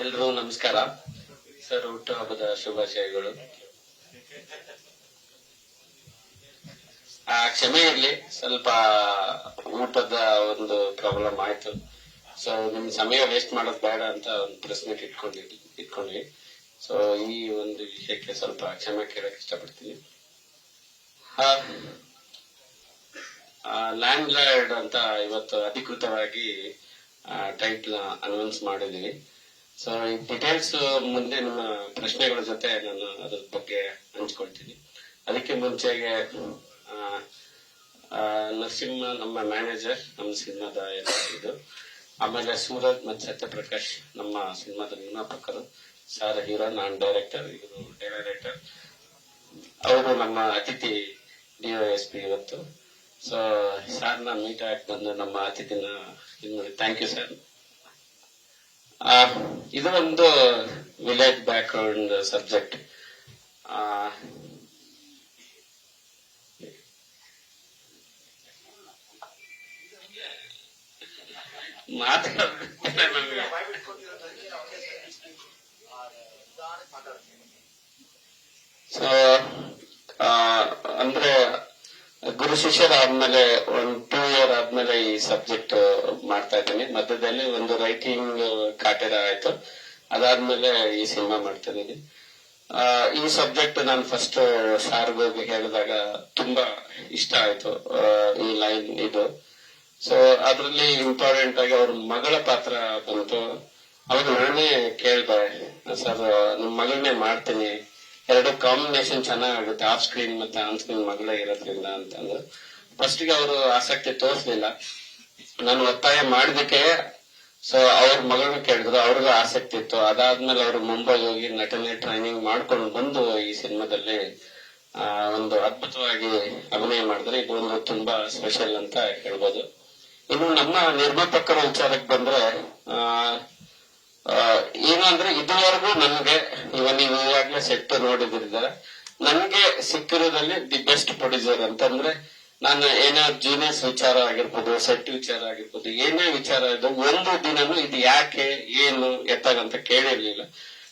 ಎಲ್ರಿಗೂ ನಮಸ್ಕಾರ ಸರ್. ಹುಟ್ಟುಹಬ್ಬದ ಶುಭಾಶಯಗಳು. ಕ್ಷಮೆ ಇರ್ಲಿ, ಸ್ವಲ್ಪ ಊಟದ ಒಂದು ಪ್ರಾಬ್ಲಮ್ ಆಯ್ತು. ಸೊ ನಿಮ್ ಸಮಯ ವೇಸ್ಟ್ ಮಾಡೋದು ಬೇಡ ಅಂತ ಒಂದು ಪ್ರಶ್ನೆ ಇಟ್ಕೊಂಡ್ವಿ. ಸೊ ಈ ಒಂದು ವಿಷಯಕ್ಕೆ ಸ್ವಲ್ಪ ಕ್ಷಮೆ ಕೇಳಕ್ ಇಷ್ಟಪಡ್ತೀನಿ. ಲ್ಯಾಂಡ್ ಲಾರ್ಡ್ ಅಂತ ಇವತ್ತು ಅಧಿಕೃತವಾಗಿ ಟೈಟ್ಲ್ ಅನೌನ್ಸ್ ಮಾಡಿದೀವಿ. ಸೊ ಈ ಡೀಟೇಲ್ಸ್ ಮುಂದೆ ನಿಮ್ಮ ಪ್ರಶ್ನೆಗಳ ಜೊತೆ ನಾನು ಅದ್ರ ಬಗ್ಗೆ ಹಂಚ್ಕೊಳ್ತೀನಿ. ಅದಕ್ಕೆ ಮುಂಚೆಗೆ ನರಸಿಂಹ ನಮ್ಮ ಮ್ಯಾನೇಜರ್, ನಮ್ಮ ಸಿನಿಮಾದ ಎಲ್ಲ ಇದು. ಆಮೇಲೆ ಸೂರಜ್ ಮತ್ತು ಸತ್ಯಪ್ರಕಾಶ್ ನಮ್ಮ ಸಿನಿಮಾದ ನಿರ್ಮಾಪಕರು. ಸಾರ್ ಹೀರೋ, ನಾನ್ ಡೈರೆಕ್ಟರ್, ಇವರು ಡೈರೆಕ್ಟರ್. ಅವರು ನಮ್ಮ ಅತಿಥಿ DOSP ಇವತ್ತು. ಸೊ ಸಾರ್ನ ಮೀಟ್ ಆಗಿ ಬಂದು ನಮ್ಮ ಅತಿಥಿನ ಥ್ಯಾಂಕ್ ಯು ಸರ್. ಇದು ಒಂದು village background subject. So ಅಂದ್ರೆ ಗುರು ಶಿಷ್ಯರಾದ್ಮೇಲೆ ಒಂದು 2 year ಆದ್ಮೇಲೆ ಈ ಸಬ್ಜೆಕ್ಟ್ ಮಾಡ್ತಾ ಇದ್ದೀನಿ. ಮಧ್ಯದಲ್ಲಿ ಒಂದು ರೈಟಿಂಗ್ ಕಾಟೆರ ಆಯ್ತು, ಅದಾದ್ಮೇಲೆ ಈ ಸಿನಿಮಾ ಮಾಡ್ತಾ ಇದ್ದೀನಿ. ಈ ಸಬ್ಜೆಕ್ಟ್ ನಾನು ಫಸ್ಟ್ ಸಾರ್ಗೆ ಹೇಳಿದಾಗ ತುಂಬಾ ಇಷ್ಟ ಆಯ್ತು ಈ ಲೈನ್ ಇದು. ಸೊ ಅದ್ರಲ್ಲಿ ಇಂಪಾರ್ಟೆಂಟ್ ಆಗಿ ಅವ್ರ ಮಗಳ ಪಾತ್ರ ಬಂತು. ಅವಾಗ ನಾನೇ ಕೇಳ್ದೆ, ಸರ್ ನಿಮ್ ಮಗಳನ್ನೇ ಮಾಡ್ತೀನಿ, 2 ಕಾಂಬಿನೇಷನ್ ಚೆನ್ನಾಗುತ್ತೆ, ಆಫ್ ಸ್ಕ್ರೀನ್ ಮತ್ತೆ ಆನ್ ಸ್ಕ್ರೀನ್ ಮಗಳೇ ಇರೋದ್ರಿಂದ ಅಂತಂದ್ರು. ಫಸ್ಟ್ ಗೆ ಅವರು ಆಸಕ್ತಿ ತೋರಿಸ್ಲಿಲ್ಲ. ನಾನು ಒತ್ತಾಯ ಮಾಡಿದಕ್ಕೆ ಸೊ ಅವ್ರ ಮಗಳನ್ನ ಕೇಳಿದ್ರು, ಅವ್ರಿಗೂ ಆಸಕ್ತಿ ಇತ್ತು. ಅದಾದ್ಮೇಲೆ ಅವರು ಮುಂಬೈ ಹೋಗಿ ನಟನೆ ಟ್ರೈನಿಂಗ್ ಮಾಡ್ಕೊಂಡು ಬಂದು ಈ ಸಿನಿಮಾದಲ್ಲಿ ಒಂದು ಅದ್ಭುತವಾಗಿ ಅಭಿನಯ ಮಾಡಿದ್ರೆ ಇದು ಒಂದು ತುಂಬಾ ಸ್ಪೆಷಲ್ ಅಂತ ಹೇಳ್ಬೋದು. ಇನ್ನು ನಮ್ಮ ನಿರ್ಮಾಪಕರ ವಿಚಾರಕ್ಕೆ ಬಂದ್ರೆ ಏನು ಅಂದ್ರೆ ಇದುವರೆಗೂ ನನ್ಗೆ ನೀವು ಈಗಾಗಲೇ ಸೆಟ್ ನೋಡಿದಿದ್ದಾರೆ, ನನ್ಗೆ ಸಿಕ್ಕಿರೋದಲ್ಲಿ ದಿ ಬೆಸ್ಟ್ ಪ್ರೊಡ್ಯೂಸರ್ ಅಂತಂದ್ರೆ ನಾನು ಏನೋ ಜೂನಿಯರ್ಸ್ ವಿಚಾರ ಆಗಿರ್ಬೋದು, ಸೆಟ್ ವಿಚಾರ ಆಗಿರ್ಬೋದು, ಏನೇ ವಿಚಾರ ಇದು ಒಂದು ದಿನನೂ ಇದು ಯಾಕೆ ಏನು ಎತ್ತಾಗಂತ ಕೇಳಿರ್ಲಿಲ್ಲ.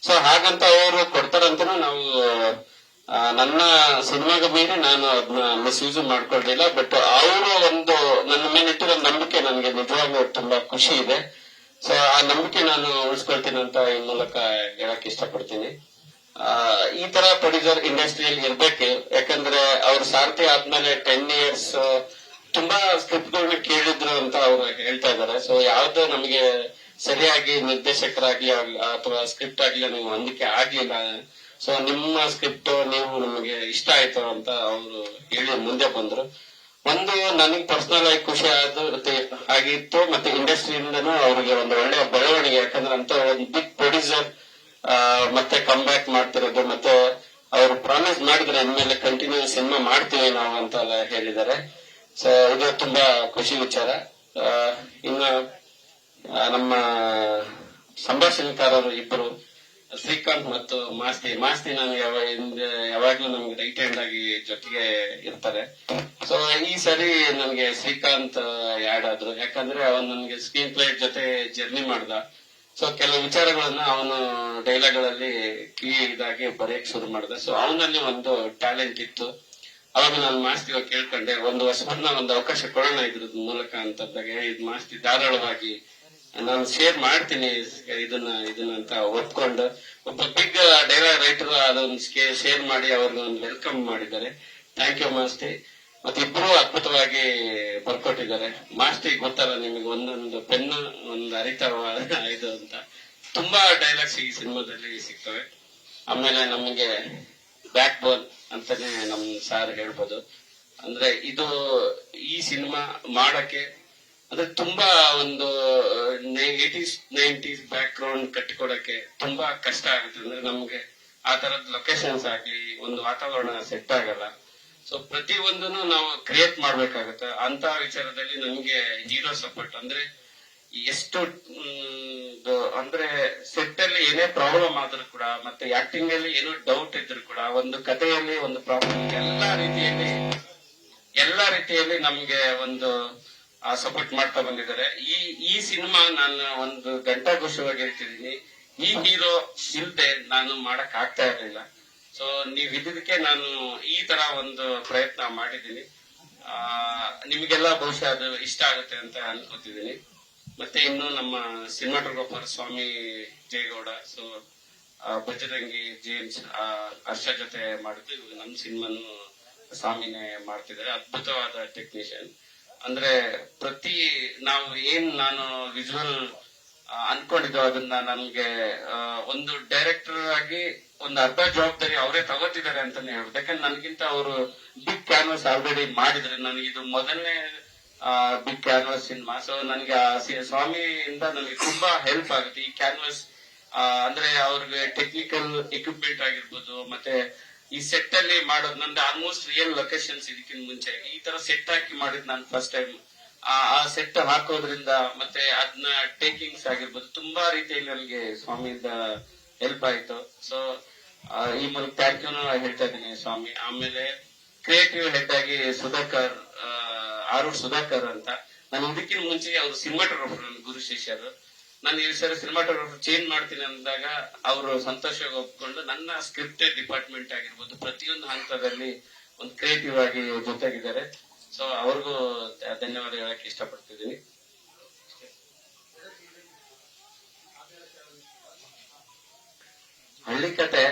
ಸೊ ಹಾಗಂತ ಅವರು ಕೊಡ್ತಾರಂತನೂ ನಾವು ನನ್ನ ಸಿನಿಮಾಗ ಮೀರಿ ನಾನು ಅದನ್ನ ಮಿಸ್ಯೂಸ್ ಮಾಡ್ಕೊಳ್ಲಿಲ್ಲ. ಬಟ್ ಅವರು ಒಂದು ನನ್ನ ಮೇಲೆ ಇಟ್ಟಿರೋ ನಂಬಿಕೆ ನನಗೆ ನಿಜವಾಗ್ಲೂ ತುಂಬಾ ಖುಷಿ ಇದೆ. ಸೊ ಆ ನಂಬಿಕೆ ನಾನು ಉಳಿಸ್ಕೊಳ್ತೀನಿ ಅಂತ ಈ ಮೂಲಕ ಹೇಳಕ್ ಇಷ್ಟಪಡ್ತೀನಿ. ಈ ತರ ಪ್ರೊಡ್ಯೂಸರ್ ಇಂಡಸ್ಟ್ರಿಯಲ್ಲಿ ಇರ್ಬೇಕು. ಯಾಕಂದ್ರೆ ಅವ್ರು ಸಾರ್ಥಿ ಆದ್ಮೇಲೆ 10 years ತುಂಬಾ ಸ್ಕ್ರಿಪ್ಟ್ ಗಳನ್ನ ಕೇಳಿದ್ರು ಅಂತ ಅವ್ರು ಹೇಳ್ತಾ ಇದಾರೆ. ಸೊ ಯಾವ್ದು ನಮಗೆ ಸರಿಯಾಗಿ ನಿರ್ದೇಶಕರಾಗ್ಲಿ ಅಥವಾ ಸ್ಕ್ರಿಪ್ಟ್ ಆಗ್ಲಿ ನಮಗೆ ಹೊಂದಿಕೆ ಆಗ್ಲಿಲ್ಲ. ಸೊ ನಿಮ್ಮ ಸ್ಕ್ರಿಪ್ಟ್ ನೀವು ನಮಗೆ ಇಷ್ಟ ಆಯ್ತು ಅಂತ ಅವರು ಹೇಳಿ ಮುಂದೆ ಬಂದ್ರು. ಒಂದು ನನಗೆ ಪರ್ಸನಲ್ ಆಗಿ ಖುಷಿ ಆಗಿತ್ತು, ಮತ್ತೆ ಇಂಡಸ್ಟ್ರಿಯಿಂದನೂ ಅವ್ರಿಗೆ ಒಂದು ಒಳ್ಳೆ ಬೆಳವಣಿಗೆ. ಯಾಕಂದ್ರೆ ಅಂತ ಒಂದು ಬಿಗ್ ಪ್ರೊಡ್ಯೂಸರ್ ಮತ್ತೆ ಕಮ್ ಬ್ಯಾಕ್ ಮಾಡ್ತಿರೋದು, ಮತ್ತೆ ಅವರು ಪ್ರಾಮಿಸ್ ಮಾಡಿದ್ರೆ ಇನ್ಮೇಲೆ ಕಂಟಿನ್ಯೂ ಸಿನಿಮಾ ಮಾಡ್ತೀವಿ ನಾವು ಅಂತೆಲ್ಲ ಹೇಳಿದ್ದಾರೆ. ಸೊ ಇದು ತುಂಬಾ ಖುಷಿ ವಿಚಾರ. ಇನ್ನು ನಮ್ಮ ಸಂಭಾಷಣೆಕಾರರು ಇಬ್ಬರು, ಶ್ರೀಕಾಂತ್ ಮತ್ತು ಮಾಸ್ತಿ ನನಗೆ ಯಾವಾಗ್ಲೂ ನಮ್ಗೆ ರೈಟ್ ಹ್ಯಾಂಡ್ ಆಗಿ ಜೊತೆಗೆ ಇರ್ತಾರೆ. ಸೊ ಈ ಸರಿ ನನ್ಗೆ ಶ್ರೀಕಾಂತ್ ಆಡ್ ಆದ್ರು. ಯಾಕಂದ್ರೆ ಅವನ್ ನನ್ಗೆ ಸ್ಕ್ರೀನ್ ಪ್ಲೇ ಜೊತೆ ಜರ್ನಿ ಮಾಡ್ದ. ಸೊ ಕೆಲವು ವಿಚಾರಗಳನ್ನ ಅವನು ಡೈಲಾಗ್ಗಳಲ್ಲಿ ಇದಾಗಿ ಬರೆಯಕ್ ಶುರು ಮಾಡ್ದ. ಸೊ ಅವನಲ್ಲಿ ಒಂದು ಟ್ಯಾಲೆಂಟ್ ಇತ್ತು. ಅವಾಗ ನಾನು ಮಾಸ್ತಿ ಕೇಳ್ಕೊಂಡೆ, ಒಂದು ಹೊಸಬರ್ನ ಒಂದು ಅವಕಾಶ ಕೊಡೋಣ ಇದ್ರ ಮೂಲಕ ಅಂತಂದಾಗ, ಇದು ಮಾಸ್ತಿ ಧಾರಾಳವಾಗಿ ನಾನು ಶೇರ್ ಮಾಡ್ತೀನಿ ಇದನ್ನ ಅಂತ ಒಪ್ಕೊಂಡು ಒಬ್ಬ ಬಿಗ್ ಡೈಲಾಗ್ ರೈಟರ್ ಅದೊಂದು ಶೇರ್ ಮಾಡಿ ಅವ್ರಿಗೆ ಒಂದು ವೆಲ್ಕಮ್ ಮಾಡಿದ್ದಾರೆ. Thank you Masti. ಮತ್ತೆ ಇಬ್ರು ಅದ್ಭುತವಾಗಿ ಬರ್ಕೊಟ್ಟಿದ್ದಾರೆ. ಮಾಸ್ತಿ ಗೊತ್ತಲ್ಲ ನಿಮಗೆ, ಒಂದೊಂದು ಪೆನ್ನು ಒಂದು ಅರಿತವ ಇದು ಅಂತ ತುಂಬಾ ಡೈಲಾಗ್ಸ್ ಈ ಸಿನಿಮಾದಲ್ಲಿ ಸಿಗ್ತವೆ. ಆಮೇಲೆ ನಮಗೆ ಬ್ಯಾಕ್ ಬೋನ್ ಅಂತಾನೆ ನಮ್ ಸಾರ್ ಹೇಳ್ಬೋದು. ಅಂದ್ರೆ ಇದು ಈ ಸಿನಿಮಾ ಮಾಡಕ್ಕೆ ಅಂದ್ರೆ ತುಂಬಾ ಒಂದು 80s 90s ಬ್ಯಾಕ್ ಗ್ರೌಂಡ್ ಕಟ್ಟಿಕೊಡಕ್ಕೆ ತುಂಬಾ ಕಷ್ಟ ಆಗುತ್ತೆ. ಅಂದ್ರೆ ನಮ್ಗೆ ಆ ತರದ ಲೊಕೇಶನ್ಸ್ ಆಗ್ಲಿ, ಒಂದು ವಾತಾವರಣ ಸೆಟ್ ಆಗಲ್ಲ. ಸೊ ಪ್ರತಿ ಒಂದನ್ನು ನಾವು ಕ್ರಿಯೇಟ್ ಮಾಡ್ಬೇಕಾಗತ್ತೆ. ಅಂತ ವಿಚಾರದಲ್ಲಿ ನಮ್ಗೆ ಹೀರೋ ಸಪೋರ್ಟ್ ಅಂದ್ರೆ ಎಷ್ಟು ಅಂದ್ರೆ ಸೆಟ್ ಅಲ್ಲಿ ಏನೇ ಪ್ರಾಬ್ಲಮ್ ಆದ್ರೂ ಕೂಡ, ಮತ್ತೆ ಆಕ್ಟಿಂಗ್ ಅಲ್ಲಿ ಏನೋ ಡೌಟ್ ಇದ್ರು ಕೂಡ, ಒಂದು ಕಥೆಯಲ್ಲಿ ಒಂದು ಪ್ರಾಬ್ಲಮ್, ಎಲ್ಲಾ ರೀತಿಯಲ್ಲಿ ನಮ್ಗೆ ಒಂದು ಸಪೋರ್ಟ್ ಮಾಡ್ತಾ ಬಂದಿದ್ದಾರೆ. ಈ ಸಿನಿಮಾ ನಾನು ಒಂದು ಘಂಟಾಘೋಷವಾಗಿ ಹೇಳ್ತಿದ್ದೀನಿ, ಈ ಹೀರೋ ಇಲ್ದೆ ನಾನು ಮಾಡಕ್ ಆಗ್ತಾ ಇರ್ಲಿಲ್ಲ. ಸೊ ನೀವ್ ಇದ್ದಕ್ಕೆ ನಾನು ಈ ತರ ಒಂದು ಪ್ರಯತ್ನ ಮಾಡಿದ್ದೀನಿ. ನಿಮ್ಗೆಲ್ಲ ಬಹುಶಃ ಅದು ಇಷ್ಟ ಆಗುತ್ತೆ ಅಂತ ಅನ್ಕೋತಿದ್ದೀನಿ. ಮತ್ತೆ ಇನ್ನು ನಮ್ಮ ಸಿನಿಮಾಟೋಗ್ರಾಫರ್ ಸ್ವಾಮಿ ಜಯಗೌಡ, ಸೊ ಬಜರಂಗಿ ಜೇಮ್ಸ್, ಹರ್ಷ ಜೊತೆ ಮಾಡಿದ್ದು ಇವಾಗ ನಮ್ಮ ಸಿನಿಮಾನು ಸ್ವಾಮಿನೇ ಮಾಡ್ತಿದ್ದಾರೆ. ಅದ್ಭುತವಾದ ಟೆಕ್ನಿಷಿಯನ್. ಅಂದ್ರೆ ಪ್ರತಿ ನಾವು ಏನ್ ನಾನು ವಿಜುವಲ್ ಅನ್ಕೊಂಡಿದ್ದು ಅದನ್ನ ನನ್ಗೆ ಒಂದು ಡೈರೆಕ್ಟರ್ ಆಗಿ ಒಂದು ಅರ್ಧ ಜವಾಬ್ದಾರಿ ಅವರೇ ತಗೋತಿದ್ದಾರೆ ಅಂತಾನೆ ಹೇಳ್ಬೋದು. ಯಾಕಂದ್ರೆ ನನ್ಗಿಂತ ಅವರು ಬಿಗ್ ಕ್ಯಾನ್ವಾಸ್ ಆಲ್ರೆಡಿ ಮಾಡಿದ್ರೆ, ನನಗೆ ಇದು ಮೊದಲನೇ ಬಿಗ್ ಕ್ಯಾನ್ವಾಸ್ ಸಿನಿಮಾ. ಸೊ ನನಗೆ ಸ್ವಾಮಿಯಿಂದ ನನಗೆ ತುಂಬಾ ಹೆಲ್ಪ್ ಆಗುತ್ತೆ. ಈ ಕ್ಯಾನ್ವಾಸ್ ಅಂದ್ರೆ ಅವ್ರಿಗೆ ಟೆಕ್ನಿಕಲ್ ಎಕ್ವಿಪ್ಮೆಂಟ್ ಆಗಿರ್ಬೋದು, ಮತ್ತೆ ಈ ಸೆಟ್ ಅಲ್ಲಿ ಮಾಡೋದು ನಂದು ಆಲ್ಮೋಸ್ಟ್ ರಿಯಲ್ ಲೊಕೇಶನ್ಸ್. ಇದಕ್ಕಿಂತ ಮುಂಚೆ ಈ ತರ ಸೆಟ್ ಹಾಕಿ ಮಾಡಿದ್ ನಾನು ಫಸ್ಟ್ ಟೈಮ್. ಆ ಸೆಟ್ ಹಾಕೋದ್ರಿಂದ ಮತ್ತೆ ಅದನ್ನ ಟೇಕಿಂಗ್ಸ್ ಆಗಿರ್ಬೋದು, ತುಂಬಾ ರೀತಿಯಲ್ಲಿ ನನಗೆ ಸ್ವಾಮಿಯಿಂದ ಹೆಲ್ಪ್ ಆಯ್ತು. ಸೊ ಈ ಮೂಲಕ ಥ್ಯಾಂಕ್ ಯು ಹೇಳ್ತಾ ಇದ್ದೀನಿ ಸ್ವಾಮಿ. ಆಮೇಲೆ ಕ್ರಿಯೇಟಿವ್ ಹೆಡ್ ಆಗಿ ಸುಧಾಕರ್, ಆರೂಢ್ ಸುಧಾಕರ್ ಅಂತ. ನಾನು ಇದಕ್ಕಿಂತ ಮುಂಚೆ ಅವರು ಸಿನಿಮಾಟೋಗ್ರಾಫರ್, ನನ್ನ ಗುರು ಶಿಷ್ಯರು. ನಾನು ಈ ಸರಿ ಸಿನಿಮಾಟೋಗ್ರಾಫರ್ ಚೇಂಜ್ ಮಾಡ್ತೀನಿ ಅಂದಾಗ ಅವರು ಸಂತೋಷವಾಗಿ ಒಪ್ಕೊಂಡು ನನ್ನ ಸ್ಕ್ರಿಪ್ಟ್ ಡಿಪಾರ್ಟ್ಮೆಂಟ್ ಆಗಿರ್ಬೋದು ಪ್ರತಿಯೊಂದು ಹಂತದಲ್ಲಿ ಒಂದು ಕ್ರಿಯೇಟಿವ್ ಆಗಿ ಜೊತೆಗಿದ್ದಾರೆ. ಸೊ ಅವ್ರಿಗೂ ಧನ್ಯವಾದ ಹೇಳಕ್ ಇಷ್ಟಪಡ್ತಿದ್ದೀನಿ. ಹಳ್ಳಿ ಕತೆ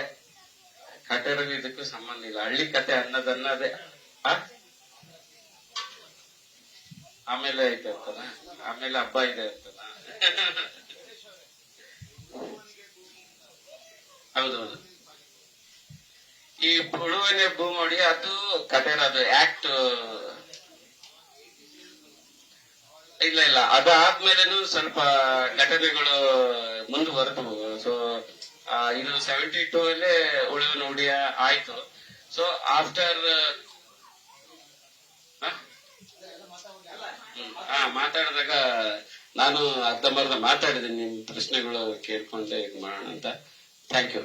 ಕಟೆರಗೂ ಇದಕ್ಕೂ ಸಂಬಂಧ ಇಲ್ಲ. ಹಳ್ಳಿ ಕತೆ ಅನ್ನೋದನ್ನದೇ ಆಮೇಲೆ ಐತೆ ಅಂತನ, ಆಮೇಲೆ ಹಬ್ಬ ಇದೆ ಅಂತನ. ಹೌದೌದು. ಈ ಉಳುವನೆ ಭೂಮಿ ಅದು ಕಟೆರ, ಅದು ಆಕ್ಟ್ ಇಲ್ಲ ಇಲ್ಲ. ಅದಾದ್ಮೇಲೆನು ಸ್ವಲ್ಪ ಘಟನೆಗಳು ಮುಂದುವರೆದವು. ಸೊ ಇದು 72 ಅಲ್ಲೇ ಉಳುವನ ಉಡಿಯ ಆಯ್ತು. ಸೊ ಆಫ್ಟರ್ ಮಾತಾಡಿದಾಗ ನಾನು ಅರ್ಧಂಬರ್ಧ ಮಾತಾಡಿದ್ದೀನಿ. ನಿಮ್ ಪ್ರಶ್ನೆಗಳು ಕೇಳ್ಕೊಂಡೆ ಇದು ಮಾಡೋಣ ಅಂತ. Thank you.